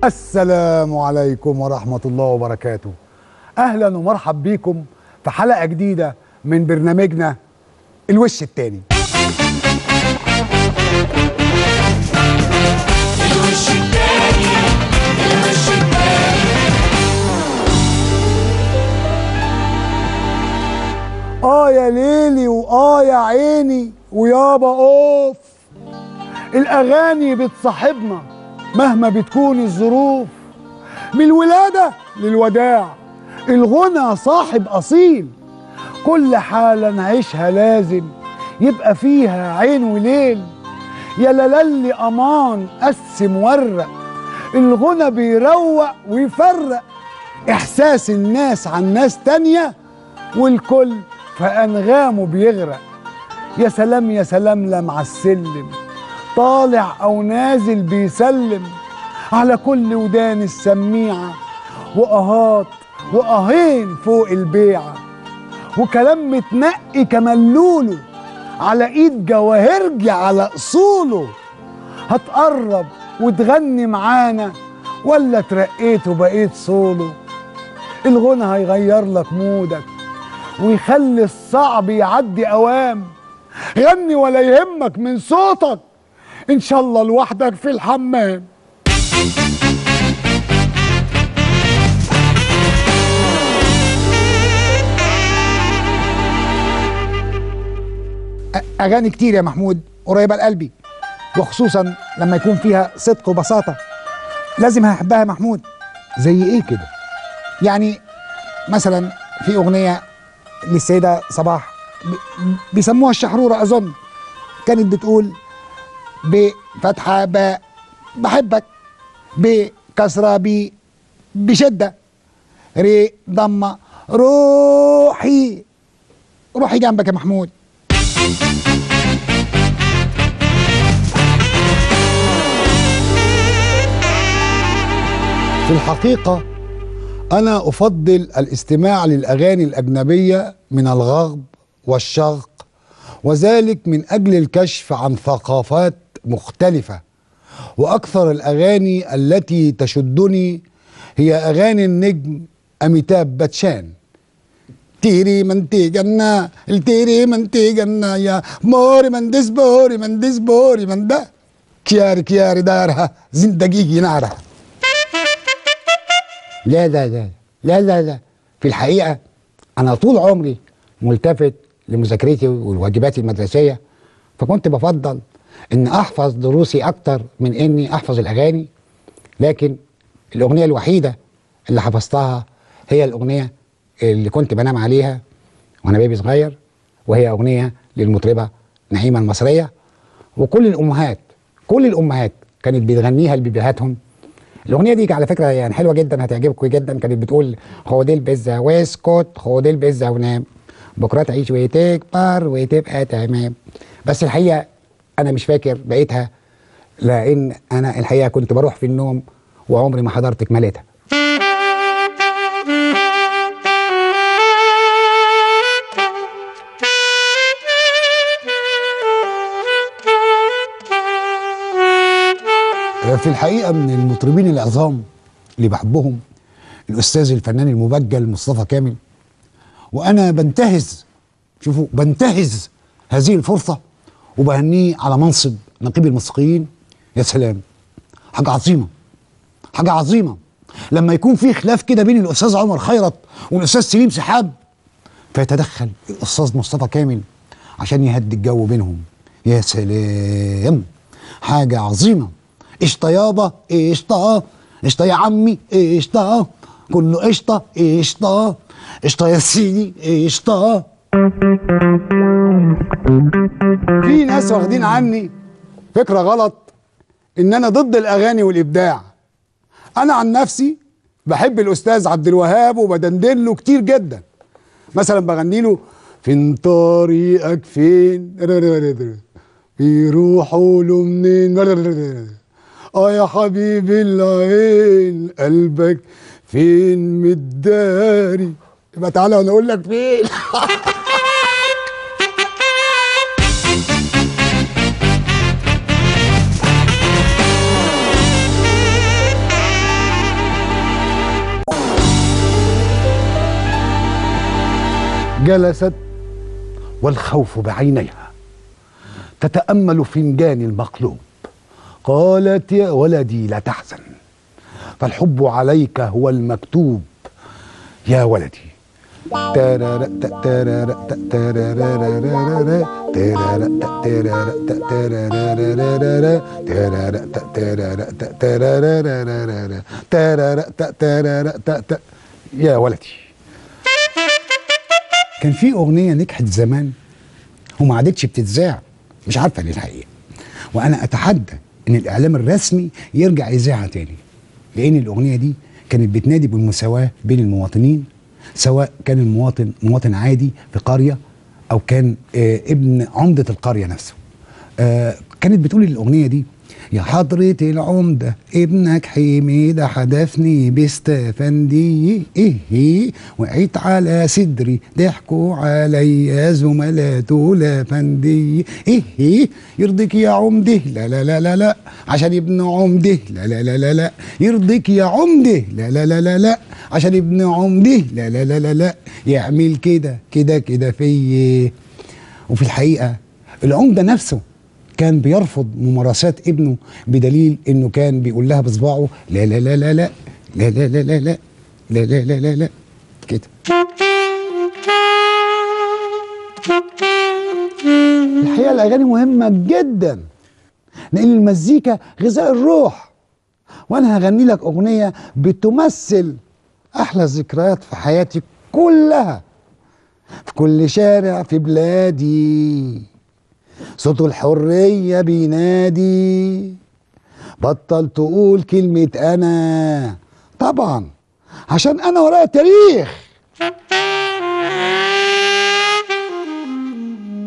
السلام عليكم ورحمة الله وبركاته. أهلا ومرحب بيكم في حلقة جديدة من برنامجنا الوش التاني. الوش التاني الوش التاني. يا ليلي يا عيني ويابا اوف، الأغاني بتصاحبنا مهما بتكون الظروف، من الولادة للوداع الغنى صاحب أصيل، كل حالة نعيشها لازم يبقى فيها عين وليل، يا لالي أمان قسم ورق، الغنى بيروق ويفرق إحساس الناس عن ناس تانية، والكل في أنغامه بيغرق. يا سلام يا سلام لمع السلم طالع أو نازل بيسلم على كل ودان السميعة، وأهات وأهين فوق البيعة، وكلام متنقي كملوله على إيد جواهرجي على أصوله. هتقرب وتغني معانا ولا ترقيت وبقيت صولو؟ الغنى هيغير لك مودك ويخلي الصعب يعدي أوام، غني ولا يهمك من صوتك إن شاء الله لوحدك في الحمام. أغاني كتير يا محمود قريبة لقلبي، وخصوصا لما يكون فيها صدق وبساطة لازم هحبها يا محمود. زي إيه كده؟ يعني مثلا في أغنية للسيدة صباح بيسموها الشحرورة أظن، كانت بتقول بفتحة باء بحبك، بكسرة بي بشدة، ري ضمة روحي روحي جنبك يا محمود. في الحقيقة أنا أفضل الاستماع للأغاني الأجنبية من الغرب والشرق، وذلك من أجل الكشف عن ثقافات مختلفة. وأكثر الأغاني التي تشدني هي أغاني النجم أميتاب باتشان. تيري من تيجنا التيري من تيجنا يا موري من دس بوري من دس بوري من ده كياري كياري دارها زندگي نارها. لا لا لا لا لا لا، في الحقيقة أنا طول عمري ملتفت لمذاكرتي والواجبات المدرسية، فكنت بفضل إن أحفظ دروسي أكتر من إني أحفظ الأغاني. لكن الأغنية الوحيدة اللي حفظتها هي الأغنية اللي كنت بنام عليها وأنا بيبي صغير، وهي أغنية للمطربة نعيمة المصرية. وكل الأمهات كانت بتغنيها لبيبيهاتهم. الأغنية دي على فكرة يعني حلوة جدا، هتعجبكم جدا. كانت بتقول خد البزة واسكت، خد البزة ونام، بكرة تعيش وتكبر وتبقى تمام. بس الحقيقة أنا مش فاكر بقيتها، لأن أنا الحقيقة كنت بروح في النوم وعمري ما حضرت كمالتها. في الحقيقة من المطربين العظام اللي بحبهم الأستاذ الفنان المبجل مصطفى كامل، وأنا بنتهز، شوفوا بنتهز هذه الفرصة وبهنيه على منصب نقيب الموسيقيين. يا سلام، حاجة عظيمة، حاجة عظيمة لما يكون في خلاف كده بين الأستاذ عمر خيرت والأستاذ سليم سحاب، فيتدخل الأستاذ مصطفى كامل عشان يهدي الجو بينهم. يا سلام، حاجة عظيمة. قشطة يابا قشطة، قشطة يا عمي قشطة، كله قشطة قشطة، قشطة يا سيدي قشطة. في ناس واخدين عني فكرة غلط إن أنا ضد الأغاني والإبداع. أنا عن نفسي بحب الأستاذ عبد الوهاب وبدندن له كتير جدا. مثلا بغني له فين طريقك فين بيروحوا له منين يا حبيبي العين قلبك فين متداري. يبقى تعالى وانا اقول لك فين. جلست والخوف بعينيها تتأمل فنجان المقلوب. قالت يا ولدي لا تحزن، فالحب عليك هو المكتوب يا ولدي. يا ولدي. كان في اغنيه نجحت زمان وما عادتش بتتذاع، مش عارفه ليه الحقيقه، وانا اتحدى ان الاعلام الرسمي يرجع يذاعها تاني، لان الاغنيه دي كانت بتنادي بالمساواه بين المواطنين، سواء كان المواطن مواطن عادي في قريه او كان ابن عمده القريه نفسه. كانت بتقول الاغنيه دي: يا حضرة العمدة ابنك حميدة حدفني باستفندي، ايه وقعت على صدري ضحكوا عليا زملاته لافندي، ايه يرضيك يا عمده لا لا لا لا لا عشان ابن عمده لا لا لا لا لا، يرضيك يا عمده لا لا لا لا لا عشان ابن عمده لا لا لا لا لا، يعمل كده كده كده فيا. وفي الحقيقة العمدة نفسه كان بيرفض ممارسات ابنه، بدليل انه كان بيقول لها بصباعه لا لا لا لا لا لا لا لا لا لا لا لا لا لا لا كده. الحقيقة الأغاني مهمة جدا لأن المزيكا غذاء الروح، وأنا هغني لك أغنية بتمثل أحلى الذكريات في حياتي كلها. في كل شارع في بلادي صوت الحرية بينادي، بطل تقول كلمة أنا، طبعا عشان أنا ورايا تاريخ.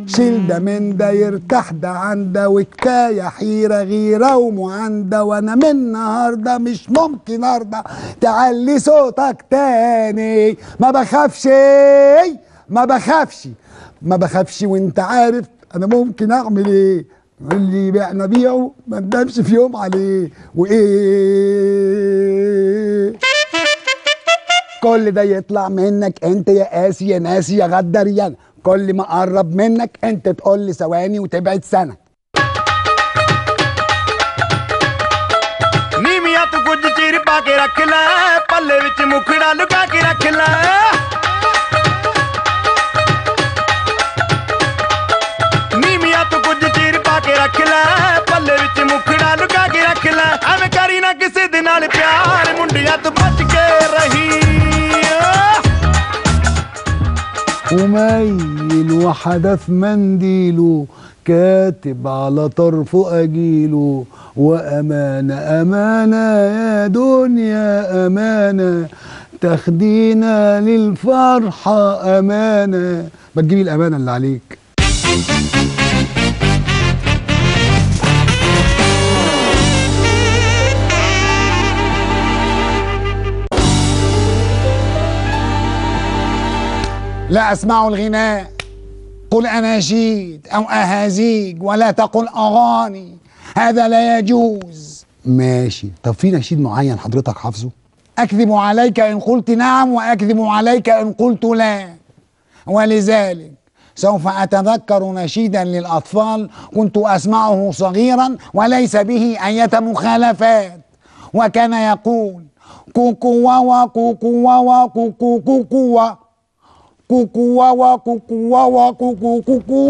شيل ده من ده يرتاح ده عن ده، وكفاية حيرة غيرة ومعاندة، وأنا من النهاردة مش ممكن أرضى تعلي صوتك تاني. ما بخافش ما بخافش ما بخافش، وأنت عارف أنا ممكن أعمل إيه. اللي بعنا بيعه ما ندمش في يوم عليه، وإيه كل ده يطلع منك انت يا قاسي يا ناسي يا غداريان. كل ما اقرب منك انت تقول لي ثواني وتبعد سنه. ਨੀਵੀਆਂ ਤੂੰ ਕੁਝ ਚੀਰ ਪਾ ਕੇ ਰੱਖ ਲੈ, ਪੱਲੇ ਵਿੱਚ ਮੁਖੜਾ ਲੁਕਾ ਕੇ ਰੱਖ ਲੈ। ਨੀਵੀਆਂ ਤੂੰ ਕੁਝ ਚੀਰ ਪਾ ਕੇ ਰੱਖ ਲੈ, ਪੱਲੇ ਵਿੱਚ ਮੁਖੜਾ ਲੁਕਾ ਕੇ ਰੱਖ ਲੈ। ਐਵੇਂ ਕਰੀ ਨਾ ਕਿਸੇ ਦੇ ਨਾਲ ਪਿਆਰ, ਮੁੰਡਿਆਂ ਤੋਂ ਬਚ ਕੇ ਰਹੀ। وميل وحدف منديله كاتب على طرفه أجيله، وأمانة أمانة يا دنيا أمانة تاخدينا للفرحة أمانة. ما تجيبي الأمانة اللي عليك. لا أسمع الغناء، قل أناشيد أو أهازيج ولا تقل أغاني، هذا لا يجوز. ماشي، طب في نشيد معين حضرتك حافظه؟ أكذب عليك إن قلت نعم وأكذب عليك إن قلت لا، ولذلك سوف أتذكر نشيدا للأطفال كنت أسمعه صغيرا وليس به أية مخالفات، وكان يقول: كوكو واوا كوكو واوا كوكو كوكو كوكو واوا كوكو واوا كوكو كوكو.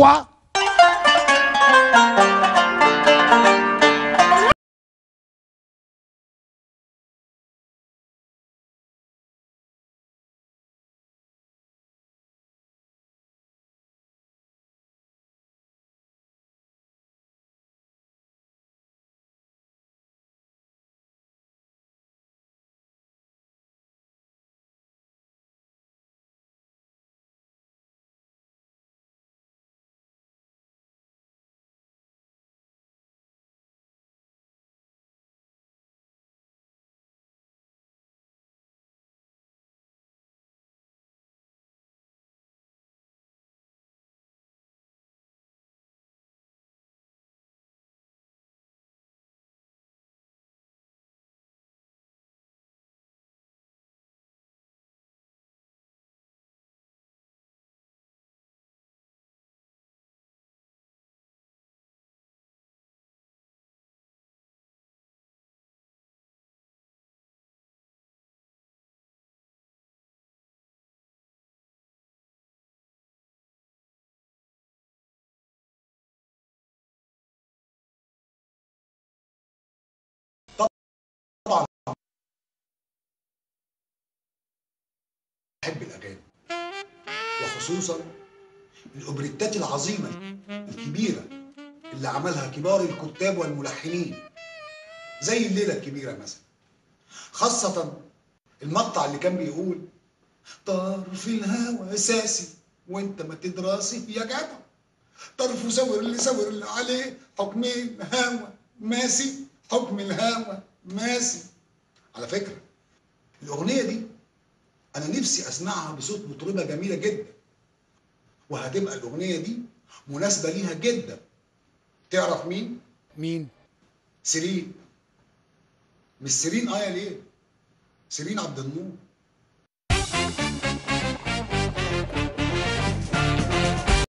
بحب الاغاني، وخصوصا الاوبريتات العظيمه الكبيره اللي عملها كبار الكتاب والملحنين، زي الليله الكبيره مثلا، خاصه المقطع اللي كان بيقول طرف الهوى اساسي وانت ما تدراسي يا جدع، طرفه سور اللي عليه حكم الهوى ماسي، حكم الهوى ماسي. على فكره الاغنيه دي انا نفسي اسمعها بصوت مطربه جميله جدا، وهتبقى الاغنيه دي مناسبه ليها جدا. تعرف مين؟ مين؟ سيرين. مش سيرين ايه ليه؟ سيرين عبد النور.